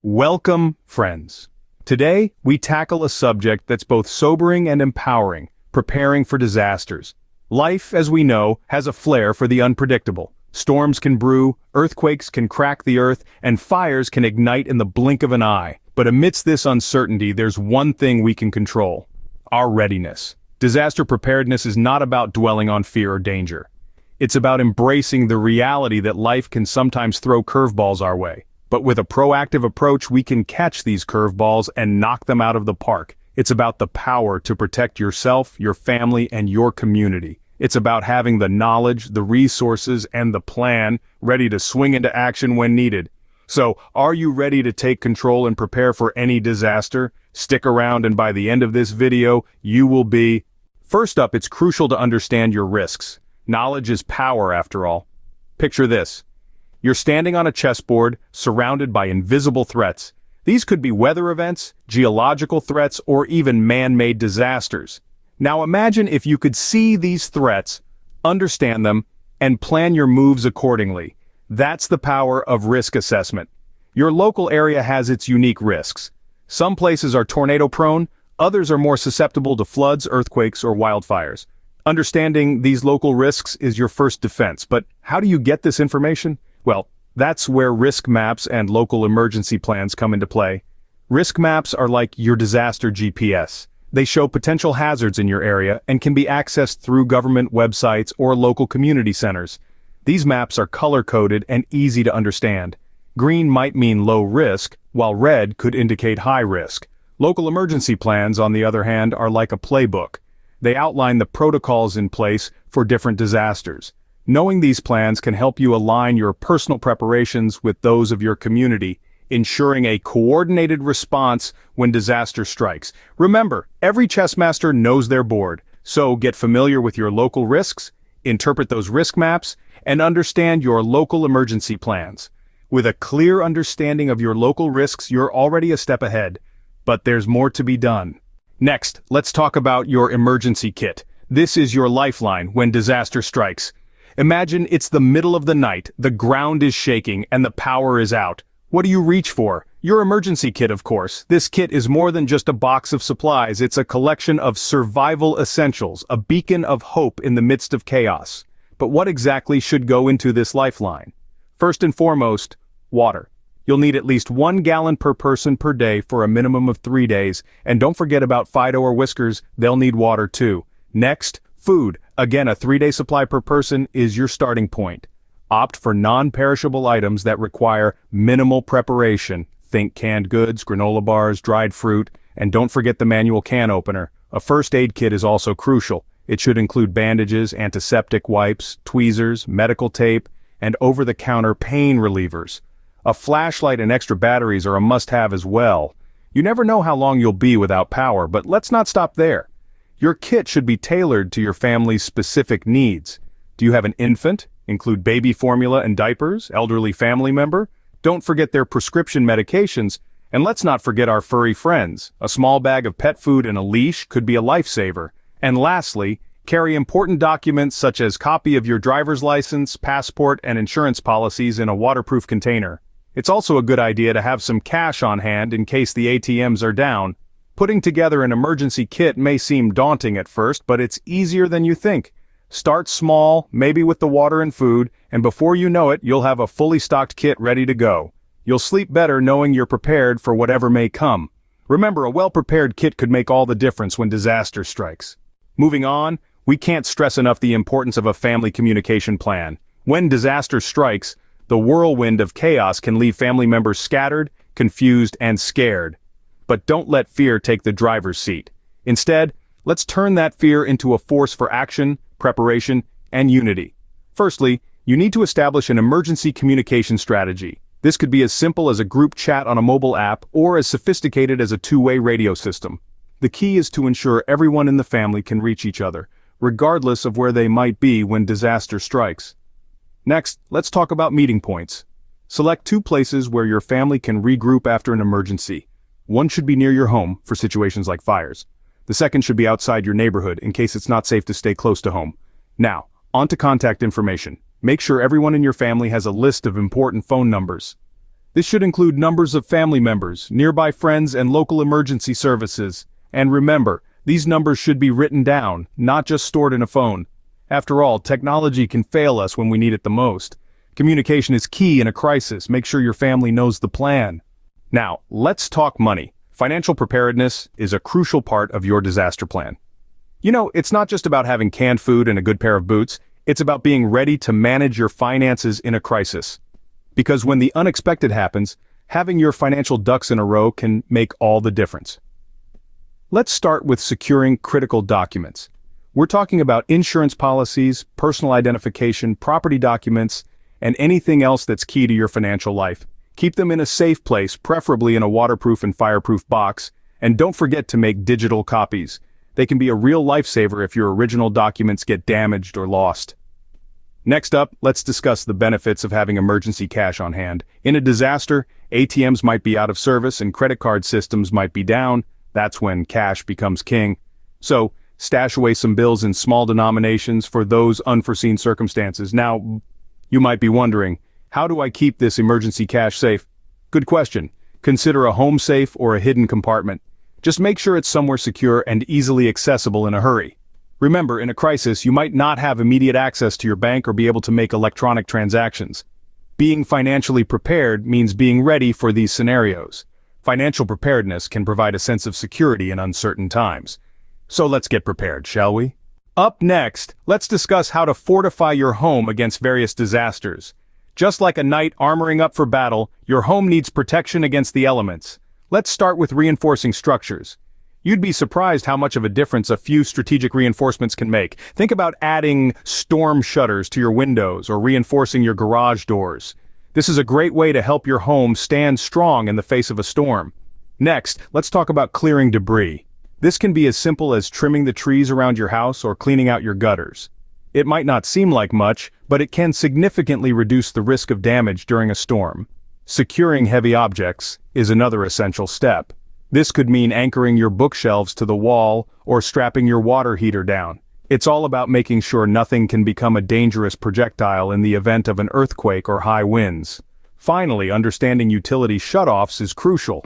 Welcome, friends. Today, we tackle a subject that's both sobering and empowering: preparing for disasters. Life, as we know, has a flair for the unpredictable. Storms can brew, earthquakes can crack the earth, and fires can ignite in the blink of an eye. But amidst this uncertainty, there's one thing we can control: our readiness. Disaster preparedness is not about dwelling on fear or danger. It's about embracing the reality that life can sometimes throw curveballs our way. But with a proactive approach, we can catch these curveballs and knock them out of the park. It's about the power to protect yourself, your family, and your community. It's about having the knowledge, the resources, and the plan ready to swing into action when needed. So, are you ready to take control and prepare for any disaster? Stick around, and by the end of this video, you will be... First up, it's crucial to understand your risks. Knowledge is power, after all. Picture this. You're standing on a chessboard, surrounded by invisible threats. These could be weather events, geological threats, or even man-made disasters. Now imagine if you could see these threats, understand them, and plan your moves accordingly. That's the power of risk assessment. Your local area has its unique risks. Some places are tornado-prone, others are more susceptible to floods, earthquakes, or wildfires. Understanding these local risks is your first defense, but how do you get this information? Well, that's where risk maps and local emergency plans come into play. Risk maps are like your disaster GPS. They show potential hazards in your area and can be accessed through government websites or local community centers. These maps are color-coded and easy to understand. Green might mean low risk, while red could indicate high risk. Local emergency plans, on the other hand, are like a playbook. They outline the protocols in place for different disasters. Knowing these plans can help you align your personal preparations with those of your community, ensuring a coordinated response when disaster strikes. Remember, every chess master knows their board, so get familiar with your local risks, interpret those risk maps, and understand your local emergency plans. With a clear understanding of your local risks, you're already a step ahead, but there's more to be done. Next, let's talk about your emergency kit. This is your lifeline when disaster strikes. Imagine it's the middle of the night, the ground is shaking, and the power is out. What do you reach for? Your emergency kit, of course. This kit is more than just a box of supplies. It's a collection of survival essentials, a beacon of hope in the midst of chaos. But what exactly should go into this lifeline? First and foremost, water. You'll need at least 1 gallon per person per day for a minimum of 3 days. And don't forget about Fido or Whiskers, they'll need water too. Next, food. Again, a 3-day supply per person is your starting point. Opt for non-perishable items that require minimal preparation. Think canned goods, granola bars, dried fruit, and don't forget the manual can opener. A first aid kit is also crucial. It should include bandages, antiseptic wipes, tweezers, medical tape, and over-the-counter pain relievers. A flashlight and extra batteries are a must-have as well. You never know how long you'll be without power, but let's not stop there. Your kit should be tailored to your family's specific needs. Do you have an infant? Include baby formula and diapers, elderly family member? Don't forget their prescription medications, and let's not forget our furry friends. A small bag of pet food and a leash could be a lifesaver. And lastly, carry important documents such as copy of your driver's license, passport, and insurance policies in a waterproof container. It's also a good idea to have some cash on hand in case the ATMs are down. Putting together an emergency kit may seem daunting at first, but it's easier than you think. Start small, maybe with the water and food, and before you know it, you'll have a fully stocked kit ready to go. You'll sleep better knowing you're prepared for whatever may come. Remember, a well-prepared kit could make all the difference when disaster strikes. Moving on, we can't stress enough the importance of a family communication plan. When disaster strikes, the whirlwind of chaos can leave family members scattered, confused, and scared. But don't let fear take the driver's seat. Instead, let's turn that fear into a force for action, preparation, and unity. Firstly, you need to establish an emergency communication strategy. This could be as simple as a group chat on a mobile app or as sophisticated as a two-way radio system. The key is to ensure everyone in the family can reach each other, regardless of where they might be when disaster strikes. Next, let's talk about meeting points. Select 2 places where your family can regroup after an emergency. One should be near your home for situations like fires. The second should be outside your neighborhood in case it's not safe to stay close to home. Now, on to contact information. Make sure everyone in your family has a list of important phone numbers. This should include numbers of family members, nearby friends, and local emergency services. And remember, these numbers should be written down, not just stored in a phone. After all, technology can fail us when we need it the most. Communication is key in a crisis. Make sure your family knows the plan. Now, let's talk money. Financial preparedness is a crucial part of your disaster plan. You know, it's not just about having canned food and a good pair of boots. It's about being ready to manage your finances in a crisis. Because when the unexpected happens, having your financial ducks in a row can make all the difference. Let's start with securing critical documents. We're talking about insurance policies, personal identification, property documents, and anything else that's key to your financial life. Keep them in a safe place, preferably in a waterproof and fireproof box, and don't forget to make digital copies. They can be a real lifesaver if your original documents get damaged or lost. Next up, let's discuss the benefits of having emergency cash on hand. In a disaster, ATMs might be out of service and credit card systems might be down. That's when cash becomes king. So, stash away some bills in small denominations for those unforeseen circumstances. Now, you might be wondering, how do I keep this emergency cash safe? Good question. Consider a home safe or a hidden compartment. Just make sure it's somewhere secure and easily accessible in a hurry. Remember, in a crisis, you might not have immediate access to your bank or be able to make electronic transactions. Being financially prepared means being ready for these scenarios. Financial preparedness can provide a sense of security in uncertain times. So let's get prepared, shall we? Up next, let's discuss how to fortify your home against various disasters. Just like a knight armoring up for battle, your home needs protection against the elements. Let's start with reinforcing structures. You'd be surprised how much of a difference a few strategic reinforcements can make. Think about adding storm shutters to your windows or reinforcing your garage doors. This is a great way to help your home stand strong in the face of a storm. Next, let's talk about clearing debris. This can be as simple as trimming the trees around your house or cleaning out your gutters. It might not seem like much, but it can significantly reduce the risk of damage during a storm. Securing heavy objects is another essential step. This could mean anchoring your bookshelves to the wall or strapping your water heater down. It's all about making sure nothing can become a dangerous projectile in the event of an earthquake or high winds. Finally, understanding utility shutoffs is crucial.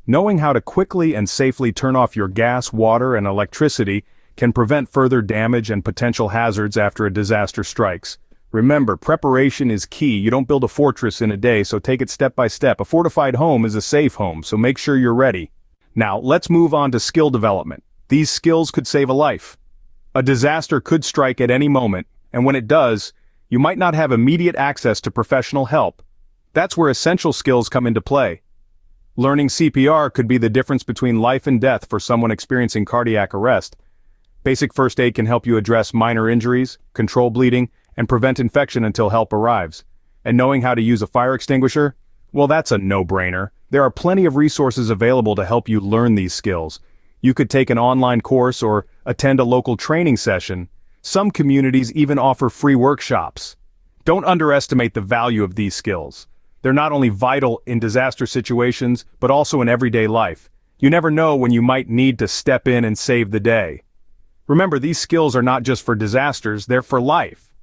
Knowing how to quickly and safely turn off your gas, water, and electricity can prevent further damage and potential hazards after a disaster strikes. Remember, preparation is key. You don't build a fortress in a day, so take it step by step. A fortified home is a safe home, so make sure you're ready. Now, let's move on to skill development. These skills could save a life. A disaster could strike at any moment, and when it does, you might not have immediate access to professional help. That's where essential skills come into play. Learning CPR could be the difference between life and death for someone experiencing cardiac arrest. Basic first aid can help you address minor injuries, control bleeding, and prevent infection until help arrives. And knowing how to use a fire extinguisher? Well, that's a no-brainer. There are plenty of resources available to help you learn these skills. You could take an online course or attend a local training session. Some communities even offer free workshops. Don't underestimate the value of these skills. They're not only vital in disaster situations, but also in everyday life. You never know when you might need to step in and save the day. Remember, these skills are not just for disasters, they're for life.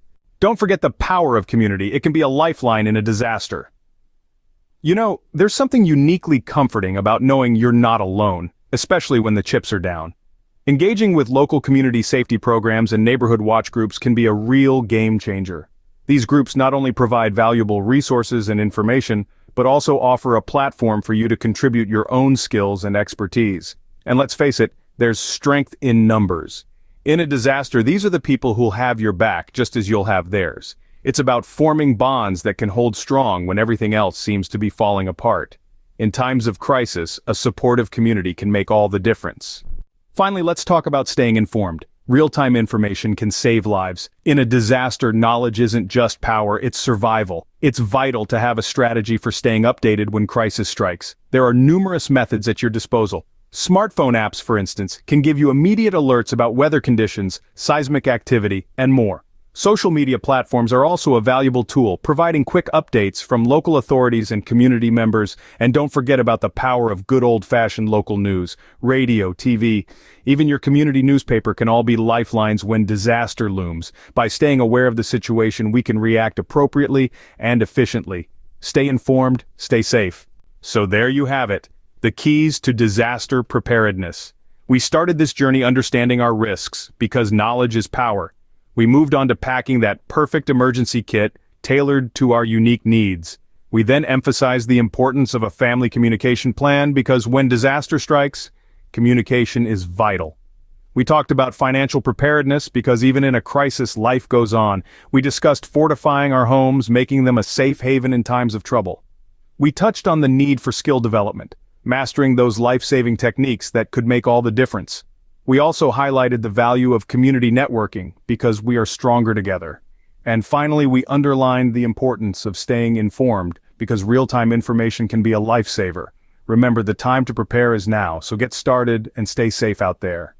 Don't forget the power of community. It can be a lifeline in a disaster. You know, there's something uniquely comforting about knowing you're not alone, especially when the chips are down. Engaging with local community safety programs and neighborhood watch groups can be a real game changer. These groups not only provide valuable resources and information, but also offer a platform for you to contribute your own skills and expertise. And let's face it, there's strength in numbers. In a disaster, these are the people who'll have your back just as you'll have theirs. It's about forming bonds that can hold strong when everything else seems to be falling apart. In times of crisis, a supportive community can make all the difference. Finally, let's talk about staying informed. Real-time information can save lives. In a disaster, knowledge isn't just power, it's survival. It's vital to have a strategy for staying updated when crisis strikes. There are numerous methods at your disposal. Smartphone apps, for instance, can give you immediate alerts about weather conditions, seismic activity, and more. Social media platforms are also a valuable tool, providing quick updates from local authorities and community members. And don't forget about the power of good old-fashioned local news, radio, TV. Even your community newspaper can all be lifelines when disaster looms. By staying aware of the situation, we can react appropriately and efficiently. Stay informed, stay safe. So there you have it, the keys to disaster preparedness. We started this journey understanding our risks, because knowledge is power. We moved on to packing that perfect emergency kit, tailored to our unique needs. We then emphasized the importance of a family communication plan, because when disaster strikes, communication is vital. We talked about financial preparedness, because even in a crisis, life goes on. We discussed fortifying our homes, making them a safe haven in times of trouble. We touched on the need for skill development, mastering those life-saving techniques that could make all the difference. We also highlighted the value of community networking, because we are stronger together. And finally, we underlined the importance of staying informed, because real-time information can be a lifesaver. Remember, the time to prepare is now, so get started and stay safe out there.